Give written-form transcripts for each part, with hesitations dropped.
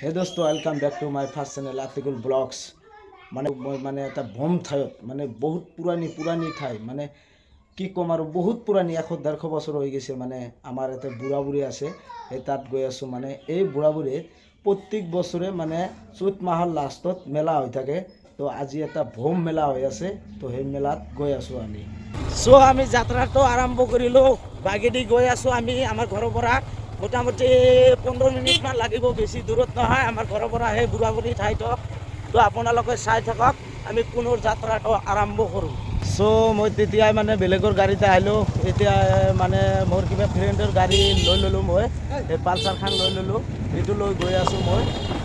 হে দোস্ত welcome back to my first channel Atikul blogs. মানে এটা ভ্ৰম ঠাইত মানে বহুত পুৰানি ঠাই মানে কি কম আৰু বহুত পুৰানি 100-150 বছৰ হৈ গৈছে। মানে আমাৰ এটা বুঢ়া বুঢ়ী আছে, সেই তাত গৈ আছোঁ। মানে এই বুঢ়া বুঢ়ীত প্ৰত্যেক বছৰে মানে চৈত মাহৰ লাষ্টত মেলা হৈ থাকে। তো আজি এটা ভ্ৰম মেলা হৈ আছে, তো সেই মেলাত গৈ আছোঁ আমি। আমি যাত্ৰাটো আৰম্ভ কৰিলোঁ, বাগেদি গৈ আছোঁ আমি আমাৰ ঘৰৰ পৰা। মোটামুটি 15 মিনিটমান লাগিব, বেছি দূৰত নহয় আমাৰ ঘৰৰ পৰা সেই বুঢ়া বুঢ়ী ঠাইটো। তো আপোনালোকে চাই থাকক, আমি পুনৰ যাত্ৰাটো আৰম্ভ কৰোঁ। মই তেতিয়াই মানে বেলেগৰ গাড়ীতে আহিলোঁ। এতিয়া মানে মোৰ কিবা ফ্ৰেণ্ডৰ গাড়ী লৈ ল'লোঁ, মই এই পালচাৰখন লৈ ল'লোঁ, এইটো লৈ গৈ আছোঁ মই।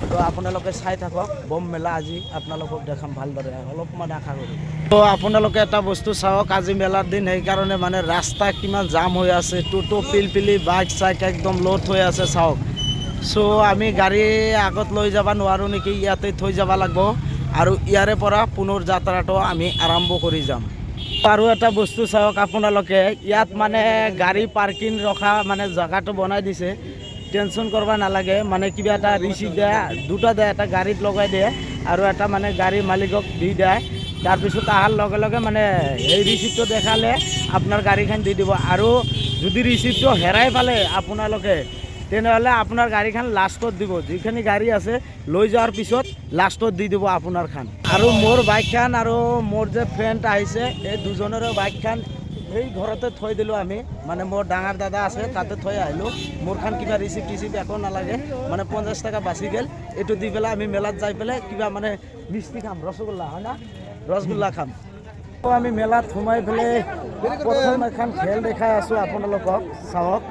তো আপোনালোকে চাই থাকক, বম মেলা আজি আপোনালোকক দেখাম ভালদৰে, অলপমান আশা কৰোঁ। তো আপোনালোকে এটা বস্তু চাওক, আজি মেলাৰ দিন, সেইকাৰণে মানে ৰাস্তা কিমান জাম হৈ আছে, টোটো পিলপিলি বাইক চাইক একদম লোড হৈ আছে চাওক। আমি গাড়ী আগত লৈ যাব নোৱাৰোঁ নেকি, ইয়াতে থৈ যাব লাগিব আৰু ইয়াৰে পৰা পুনৰ যাত্ৰাটো আমি আৰম্ভ কৰি যাম। আৰু এটা বস্তু চাওক আপোনালোকে, ইয়াত মানে গাড়ী পাৰ্কিং ৰখা মানে জেগাটো বনাই দিছে, টেনশ্যন কৰিব নালাগে। মানে কিবা এটা ৰিচিপ্ট দিয়ে, দুটা দিয়ে, এটা গাড়ীত লগাই দিয়ে আৰু এটা মানে গাড়ী মালিকক দি দিয়ে। তাৰপিছত অহাৰ লগে লগে মানে এই ৰিচিপ্টটো দেখালে আপোনাৰ গাড়ীখন দি দিব। আৰু যদি ৰিচিপ্টটো হেৰাই পালে আপোনালোকে, তেনেহ'লে আপোনাৰ গাড়ীখন লাষ্টত দিব। যিখিনি গাড়ী আছে লৈ যোৱাৰ পিছত লাষ্টত দি দিব আপোনাৰখন। আৰু মোৰ বাইকখন আৰু মোৰ যে ফ্ৰেণ্ড আহিছে, এই দুজনৰে বাইকখন এই ঘৰতে থৈ দিলোঁ আমি। মানে মোৰ ডাঙৰ দাদা আছে, তাতে থৈ আহিলোঁ। মোৰখন কিবা ৰিচিপ্ট একো নালাগে, মানে 50 টকা বাচি গ'ল। এইটো দি পেলাই আমি মেলাত যাই পেলাই কিবা মানে মিষ্টি খাম, ৰসগোল্লা হয় না, ৰসগোল্লা খাম। আমি মেলাত সোমাই পেলাই প্ৰথম এখন খেল দেখাই আছোঁ আপোনালোকক, চাওক।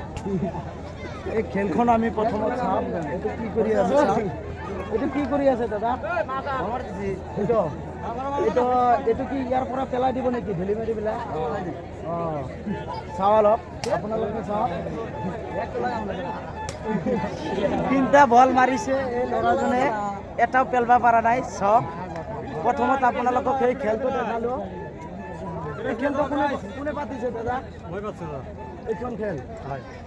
এই খেলখন আমি প্ৰথমত চাম। এইটো কি কৰি আছে চাওক, এইটো কি কৰি আছে দাদা? এইটো কি ইয়াৰ পৰা পেলাই দিব নেকি, ঢেলি মাৰি পেলাই? অঁ, চাওঁ অলপ, আপোনালোকে চাওক। 3টা বল মাৰিছে এই ল'ৰাজনে, এটাও পেলাব পৰা নাই। চাওক, প্ৰথমত আপোনালোকক সেই খেলটো দেখালোঁ। এই খেলটো কোনে পাতিছে দাদা? মই পাতিছোঁ এইখন খেল।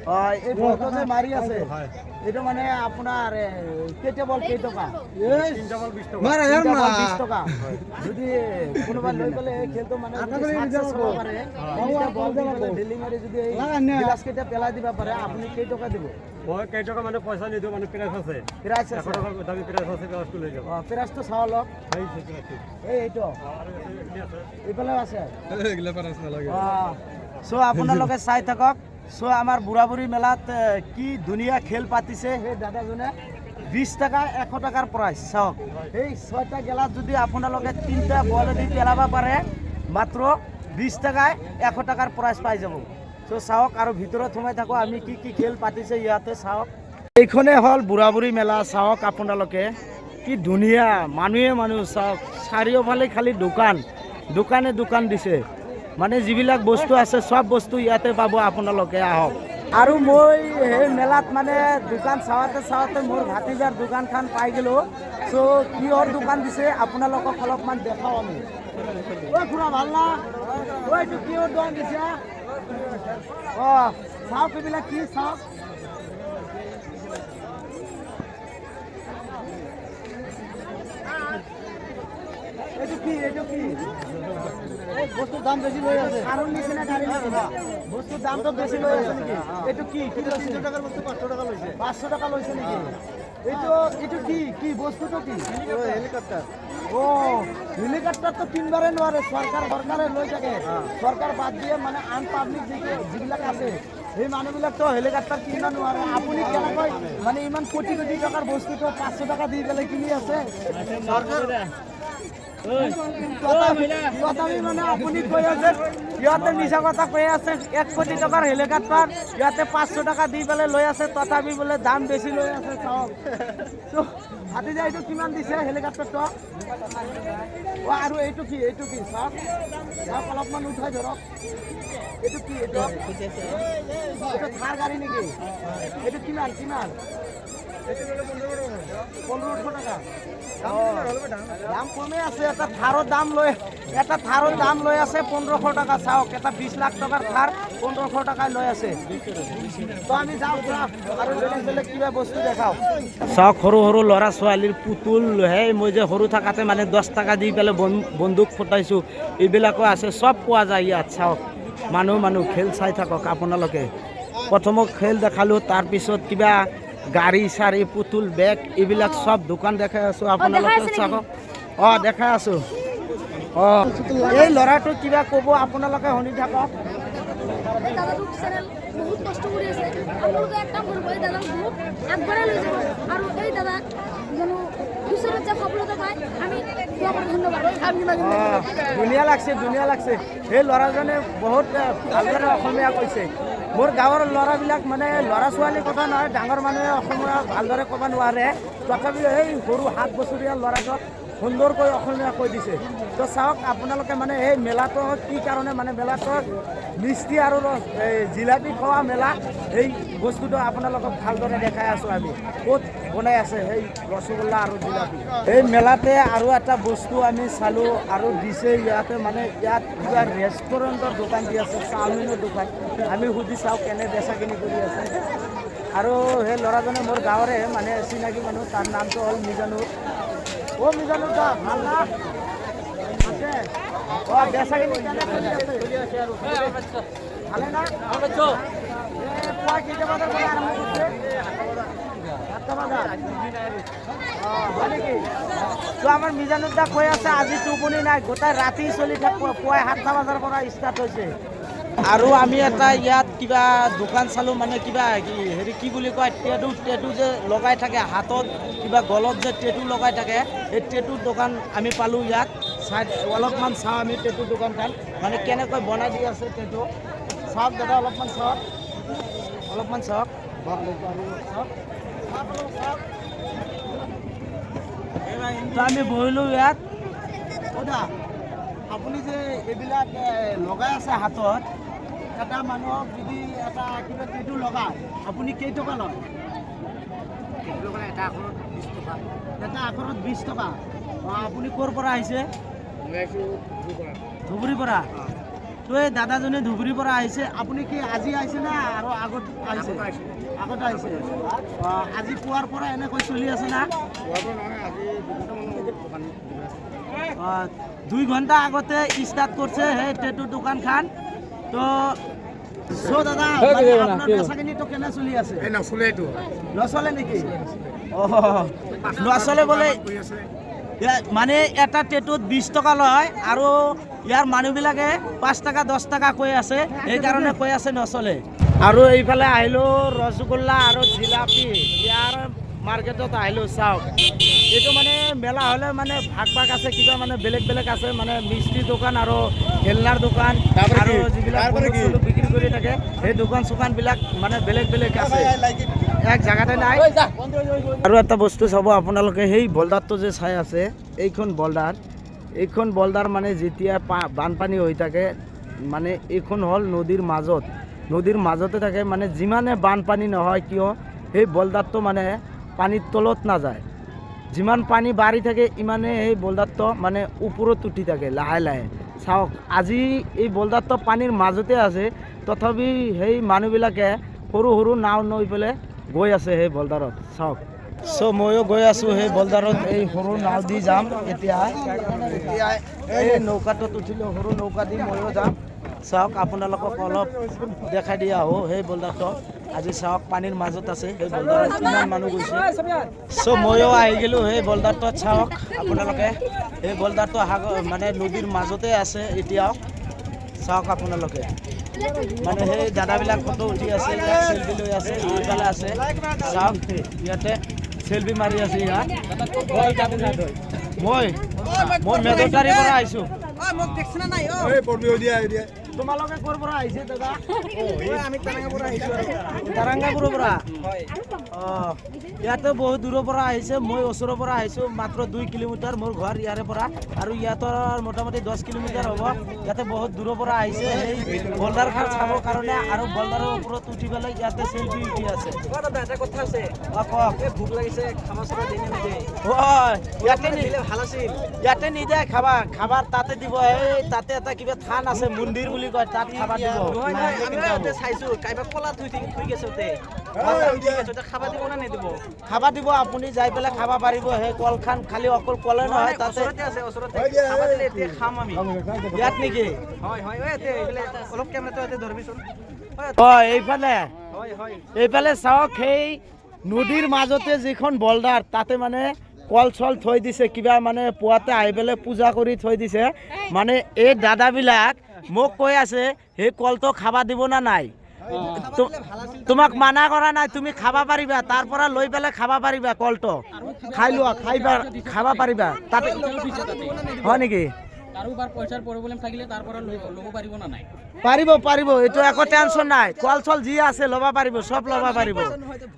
হয়, এই বলটো যে মাৰি আছে, এইটো মানে আপোনাৰ কেইটা বল কেইটকা? 3টা বল 20 টকা। 20 টকা। যদি কোনোবা লৈ পেলাই এই খেলটো মানে চাকচেছ হ'ব পাৰে, 3টা বল দি পেলাই ঢেলি মাৰি যদি এই গিলাচ কেইটা পেলাই দিব পাৰে, আপুনি কেইটকা দিব? মই কেইটকা মানে পইচা নিদিওঁ, মানে প্রাইজ আছে। প্রাইজ আছে, 100 টকা দামী প্রাইজ আছে, প্রাইজটো লৈ যাম। অঁ, প্রাইজটো চাওঁ অলপ। এইটো এইফালেও আছে। আপোনালোকে চাই থাকক। আমাৰ বুঢ়া বুঢ়ী মেলাত কি ধুনীয়া খেল পাতিছে সেই দাদাজনে। 20 টকা 100 টকাৰ প্ৰাইজ। চাওক, এই 6টা গেলাত যদি আপোনালোকে 3টা বলেদি পেলাব পাৰে, মাত্ৰ 20 টকায় 100 টকাৰ প্ৰাইজ পাই যাব। চাওক, আৰু ভিতৰত সোমাই থাকোঁ আমি, কি কি খেল পাতিছে ইয়াতে চাওক। এইখনে হ'ল বুঢ়া বুঢ়ী মেলা। চাওক আপোনালোকে, কি ধুনীয়া মানুহ চাওক। চাৰিওফালে খালি দোকানে দিছে। মানে যিবিলাক বস্তু আছে সব বস্তু ইয়াতে পাব, আপোনালোকে আহক। আৰু মই সেই মেলাত মানে দোকান চাওঁতে মোৰ ভাতিজাৰ দোকানখন পাই গ'লোঁ। কিহৰ দোকান দিছে আপোনালোকক অলপমান দেখাওঁ আমি। খুৰা ভাল না? এইটো কিহৰ দোকান দিছে? অঁ, চাওক এইবিলাক কি, চাওক। এইটো কি বস্তুৰ দাম বেছি লৈ আছে? কাৰণ নিচিনা গাড়ী বস্তুৰ দামটো বেছি লৈ আছে নেকি? এইটো কি 300 টকাৰ বস্তু 500 টকা লৈছে। 500 টকা লৈছে নেকি? এইটো কি বস্তুটো কি? হেলিকপ্টাৰ। অঁ, হেলিকপ্টাৰটো কিনবাৰে নোৱাৰে, চৰকাৰে লৈ থাকে। চৰকাৰ বাদ দিয়ে মানে আন পাব্লিক যিবিলাক আছে সেই মানুহবিলাকতো হেলিকপ্টাৰ কিনিব নোৱাৰে। আপুনি কেনেকৈ মানে ইমান কোটি টকাৰ বস্তুটো 500 টকা দি পেলাই কিনি আছে? তথাপি মানে আপুনি কৈ আছে, ইয়াতে মিছা কথা কৈ আছে। 1 কোটি টকাৰ হেলিকপ্টাৰ ইয়াতে 500 টকা দি পেলাই লৈ আছে, তথাপি বোলে দাম বেছি লৈ আছে। চাওক, ভাতিজা এইটো কিমান দিছে হেলিকপ্টাৰটো? আৰু এইটো কি চাওক, অলপমান উঠাই ধৰক। এইটো কি? এইটো থাৰ গাড়ী নেকি? এইটো কিমান? 1500 টাকা। দাম কমে আছে। এটা থাৰৰ দাম লৈ আছে 1500 টাকা। চাওক, এটা 20 লাখ টকাৰ থাৰ 1500 টাকায় লৈ আছে তো আমি যাওঁ পুৰা আৰু বেলেগ বেলেগ কিবা বস্তু দেখাওঁ চাওক সৰু সৰু ল'ৰা ছোৱালীৰ পুতুল হে মই যে সৰু থাকাতে মানে 10 টকা দি পেলাই বন্দুক ফুটাইছোঁ এইবিলাকো আছে চব পোৱা যায় ইয়াত চাওক মানুহ খেল চাই থাকক আপোনালোকে প্ৰথমত খেল দেখালোঁ তাৰপিছত কিবা গাড়ী চাৰি পুতুল বেগ এইবিলাক চব দোকান দেখাই আছোঁ আপোনালোকে চাওক দেখাই আছোঁ এই ল'ৰাটো কিবা ক'ব আপোনালোকে শুনি থাকক এই দাদাটোক চেনেল বহুত কষ্ট কৰি আছে আপোনালোকে এক কাম কৰিব এই দাদাক বহুত আগবঢ়াই লৈ যাব আৰু এই দাদাক যেন পিছত যে সফলতা পায় আমি দোয়া কৰি ধন্যবাদ ধুনীয়া লাগছে সেই ল'ৰাজনে বহুত ভালদৰে অসমীয়া কৈছে মোৰ গাঁৱৰ ল'ৰাবিলাক মানে ল'ৰা ছোৱালীৰ কথা নহয় ডাঙৰ মানুহে অসমীয়া ভালদৰে ক'ব নোৱাৰে তথাপিও সেই সৰু 7 বছৰীয়া ল'ৰাটোক সুন্দৰকৈ অসমীয়া কৈ দিছে তো চাওক আপোনালোকে মানে এই মেলাটো কি কাৰণে মানে মেলাটো মিষ্টি আৰু জিলাপি খোৱা মেলা এই বস্তুটো আপোনালোকক ভালদৰে দেখাই আছোঁ আমি ক'ত বনাই আছে সেই ৰসগোল্লা আৰু জিলাপি এই মেলাতে আৰু এটা বস্তু আমি চালোঁ আৰু দিছে ইয়াতে মানে ইয়াত কিবা ৰেষ্টুৰেণ্টৰ দোকান দি আছে চাওমিনৰ দোকান আমি সুধি চাওঁ কেনে বেচা কিনি কৰি আছে আৰু সেই ল'ৰাজনে মোৰ গাঁৱৰে মানে চিনাকি মানুহ তাৰ নামটো হ'ল মিজানুৰ মিজানুৰ দা ভাল না আছে বেচা কিনি ভালে না পুৱা কেইটা বজাৰ পৰা আৰম্ভ কৰিছে 7টা বজাত হয় নেকি তো আমাৰ মিজানুৰ দা কৈ আছে আজি টোপনি নাই গোটেই ৰাতি চলি থাকিব পুৱাই 7টা বজাৰ পৰা ষ্টাৰ্ট হৈছে আৰু আমি এটা ইয়াত কিবা দোকান চালোঁ মানে কিবা হেৰি কি বুলি কয় টেটু যে লগাই থাকে হাতত কিবা গলত যে টেটু লগাই থাকে এই টেটুৰ দোকান আমি পালোঁ ইয়াত চাই অলপমান চাওঁ আমি টেটু দোকানখন মানে কেনেকৈ বনাই দি আছে টেটু চাওক দাদা অলপমান চাওক তো আমি বহিলোঁ ইয়াত দাদা আপুনি যে এইবিলাক লগাই আছে হাতত এটা মানুহক যদি এটা কিবা টেটু লগায় আপুনি কেইটকা লয় এটা আখৰত 20 টকা আপুনি ক'ৰ পৰা আহিছে ধুবুৰীৰ পৰা তো এই দাদাজনে ধুবুৰীৰ পৰা আহিছে আপুনি কি আজি আহিছে না আৰু আগত আহিছে আজি পুৱাৰ পৰা এনেকৈ চলি আছে না 2 ঘণ্টা আগতে ষ্টাৰ্ট কৰিছে সেই টেটু দোকানখন তো দাদা আপোনাৰ বেচা কিনিটো কেনে চলি আছে নচলে নেকি নচলে বোলে মানে এটা টেটুত 20 টকা লয় আৰু ইয়াৰ মানুহবিলাকে 5 টকা 10 টকা কৈ আছে সেইকাৰণে কৈ আছে নচলে আৰু এইফালে আহিলোঁ ৰসগোল্লা আৰু জিলাপি ইয়াৰ মাৰ্কেটত আহিলোঁ চাওক এইটো মানে মেলা হ'লে মানে ভাগ আছে কিবা মানে বেলেগ আছে মানে মিষ্টিৰ দোকান আৰু খেলনাৰ দোকান আৰু যিবিলাক বিক্ৰী কৰি থাকে সেই দোকান চোকানবিলাক মানে বেলেগ আছে এক জায়গাতে নাই আৰু এটা বস্তু চাব আপোনালোকে সেই বল্ডাৰটো যে চাই আছে এইখন বল্ডাৰ মানে যেতিয়া বানপানী হৈ থাকে মানে এইখন হ'ল নদীৰ মাজতে থাকে মানে যিমানে বানপানী নহয় কিয় সেই বল্ডাৰটো মানে পানীৰ তলত নাযায় যিমান পানী বাঢ়ি থাকে ইমানে এই বল্ডাৰটো মানে ওপৰত উঠি থাকে লাহে চাওক আজি এই বল্ডাৰটো পানীৰ মাজতে আছে তথাপি সেই মানুহবিলাকে সৰু নাও লৈ পেলাই গৈ আছে সেই বল্ডাৰত চাওক ময়ো গৈ আছোঁ সেই বল্ডাৰত এই সৰু নাও দি যাম এতিয়া এই নৌকাটোত উঠিলোঁ সৰু নৌকা দি ময়ো যাম চাওক আপোনালোকক অলপ দেখাই দিয়া আহোঁ সেই বল্ডাৰটো আজি চাওক পানীৰ মাজত আছে সেই বল্ডাৰত কিমান মানুহ গৈছে ময়ো আহি গ'লোঁ সেই বল্ডাৰটোত চাওক আপোনালোকে এই বল্ডাৰটো মানে নদীৰ মাজতে আছে এতিয়াও চাওক আপোনালোকে মানে সেই দাদাবিলাক ফটো উঠি আছে ইয়াত চেলফি লৈ আছে এইফালে আছে চাওক ইয়াতে চেলফি মাৰি আছে ইয়াত মই মেজৰটাৰীৰ পৰা আহিছোঁ তোমালোকে ক'ৰ পৰা আহিছে দাদা আমি টাৰাংগাপুৰৰ পৰা আহিছোঁ টাৰাংগাপুৰৰ পৰা ইয়াতে বহুত দূৰৰ পৰা আহিছে, মই ওচৰৰ পৰা আহিছোঁ, মাত্ৰ 2 কিলোমিটাৰ মোৰ ঘৰ ইয়াৰে পৰা, আৰু ইয়াতৰ মোটামুটি 10 কিলোমিটাৰ হ'ব। ইয়াতে বহুত দূৰৰ পৰা আহিছে সেই বল্ডাৰখন চাবৰ কাৰণে, আৰু বল্ডাৰৰ ওপৰত উঠি পেলাই ইয়াতে চেলফি উঠি আছে। এটা কথা আছে, কওক। ভোক লাগিছে, খানা চাবা দিনে নিদিয়ে। ইয়াতে দিলে ভাল আছিল। ইয়াতে নিদিয়ে খাবার তাতে দিব। এই তাতে এটা কিবা থান আছে, মন্দিৰ বুলি কয়, তাত খাবার দিব। নহয় নহয়, আমি ইয়াতে চাইছো কাইবা কলা থৈ গৈছে তাতে। খাবা দিব না নিদিব? খাবা দিব, আপুনি যাই পেলাই খাবা পাৰিব। সেই কলখান খালি অকল কলে নহয়, তাতে ওচৰতে আছে, ওচৰতে। খাবা দিলে এতিয়া খাম আমি। ইয়াত নেকি? হয় হয়, ইয়াতে এইফালে অলপ কেমেৰাটো ইয়াতে ধৰবিচোন। এইফালে হয় হয়। এইফালে চাওক, সেই নদীৰ মাজতে যিখন বল্ডাৰ, তাতে মানে কল চল থৈ দিছে, কিবা মানে পুৱাতে আহি পেলাই পূজা কৰি থৈ দিছে। মানে এই দাদাবিলাক মোক কৈ আছে সেই কলটো খাবা দিব না নাই। তোমাক মানা কৰা নাই, তুমি খাবা পাৰিবা, তাৰ পৰা লৈ পেলাই খাবা পাৰিবা, কলটো খাই লোৱা, খাবা পাৰিবা। তাতে হয় নেকি? পাৰিব, এইটো একো টেনশ্যন নাই। কল চল যি আছে ল'ব পাৰিব, চব ল'ব পাৰিব।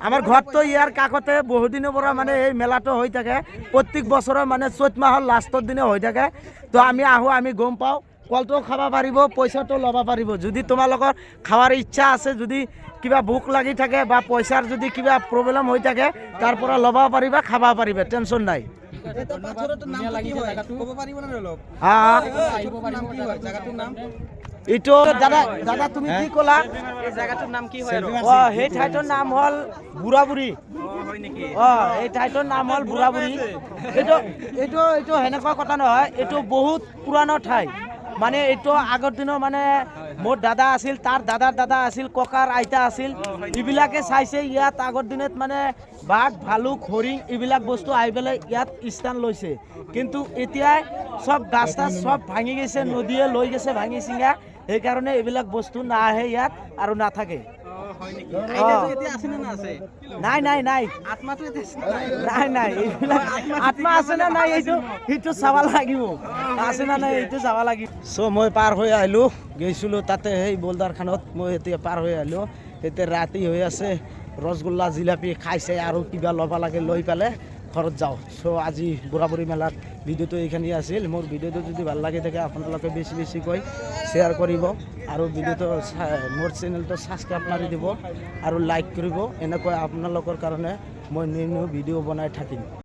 আমাৰ ঘৰতো ইয়াৰ কাষতে বহু দিনৰ পৰা মানে এই মেলাটো হৈ থাকে, প্ৰত্যেক বছৰৰ মানে চ'ত মাহৰ লাষ্টৰ দিনে হৈ থাকে। তো আমি আহোঁ, আমি গম পাওঁ। কলটো খাব পাৰিব, পইচাটো ল'ব পাৰিব। যদি তোমালোকৰ খাৱাৰ ইচ্ছা আছে, যদি কিবা ভোক লাগি থাকে বা পইচাৰ যদি কিবা প্ৰব্লেম হৈ থাকে, তাৰ পৰা ল'ব পাৰিবা, খাব পাৰিবা, টেনশ্যন নাই। এইটো দাদা তুমি কি ক'লা? এই জায়গাটোৰ নাম কি হয়? সেই ঠাইটোৰ নাম হ'ল বুঢ়াবুঢ়ী। হয় নেকি? এই ঠাইটোৰ নাম হ'ল বুঢ়াবুঢ়ী। এইটো সেনেকুৱা কথা নহয়, এইটো বহুত পুৰাণৰ ঠাই। মানে এইটো আগৰ দিনৰ মানে মোৰ দাদা আছিল, তাৰ দাদাৰ দাদা আছিল, ককাৰ আইতা আছিল, এইবিলাকে চাইছে ইয়াত আগৰ দিনত মানে বাঘ, ভালুক, হৰিণ এইবিলাক বস্তু আহি পেলাই ইয়াত স্থান লৈছে। কিন্তু এতিয়া চব গাছ তাছ চব ভাঙি গৈছে, নদীয়ে লৈ গৈছে ভাঙি চিঙা, সেইকাৰণে এইবিলাক বস্তু নাহে ইয়াত আৰু নাথাকে। নাই আত্মা আছে না নাই সেইটো চাব লাগিব, আছে না নাই এইটো চাব লাগিব। চ' মই পাৰ হৈ আহিলোঁ, গৈছিলোঁ তাতে সেই বল্ডাৰখানত, মই এতিয়া পাৰ হৈ আহিলোঁ। এতিয়া ৰাতি হৈ আছে, ৰসগোল্লা জিলাপি খাইছে আৰু কিবা ল'ব লাগে, লৈ পেলাই ঘৰত যাওঁ। চ' আজি বুঢ়াবুঢ়ী মেলাত ভিডিঅ'টো এইখিনি আছিল। মোৰ ভিডিঅ'টো যদি ভাল লাগি থাকে আপোনালোকে বেছিকৈ শ্বেয়াৰ কৰিব, আৰু ভিডিঅ'টো মোৰ চেনেলটো ছাবস্ক্ৰাইব মাৰি দিব আৰু লাইক কৰিব। এনেকৈ আপোনালোকৰ কাৰণে মই নিউ ভিডিঅ' বনাই থাকিম।